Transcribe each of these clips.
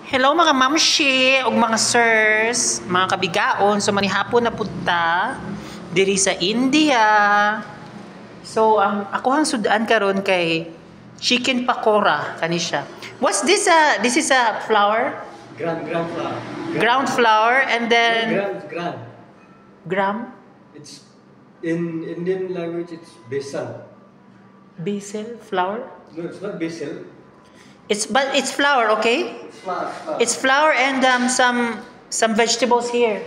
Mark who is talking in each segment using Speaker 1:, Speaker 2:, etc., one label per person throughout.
Speaker 1: Hello mga mamshi ug mga sirs, mga kabigaon. So manihapon na punta diri sa India. So ang ako sudan karon kay chicken pakora kani siya. What's this? This is a flour,
Speaker 2: Ground flour.
Speaker 1: ground flour, and then
Speaker 2: Ground.
Speaker 1: gram
Speaker 2: It's in Indian language. It's besan.
Speaker 1: basil flour.
Speaker 2: No, it's not basil.
Speaker 1: It's flour, okay?
Speaker 2: It's flour.
Speaker 1: It's flour and some vegetables here.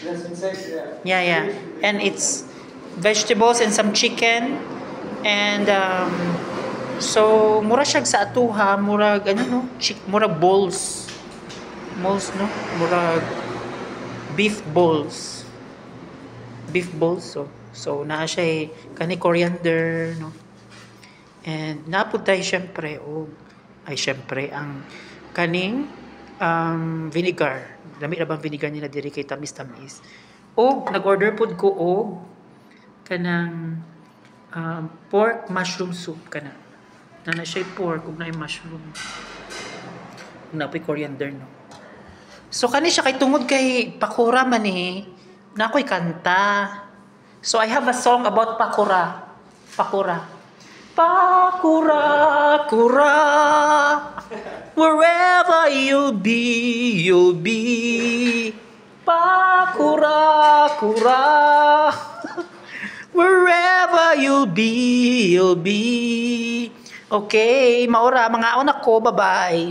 Speaker 2: Yes, inside.
Speaker 1: Yeah. And it's vegetables and some chicken. And so mura siya sa atuha, murag ano no, murag bowls. Bowls no, murag beef bowls. Beef bowls so naa siya kani coriander no. And napud tay syempre syempre ang kaning vinegar. Dami ra bang vinegar nila diri kay tamis-tamis. O nag-order pud ko og kanang pork mushroom soup kana. Na siya pork ug naay mushroom. Napoy coriander no. So kani siya kay tungod kay pakura man nakoy kanta. So I have a song about pakura. Pakura, kura, wherever you'll be. Pakura, kura, wherever you'll be. Okay, maura, mga anak ko, bye-bye.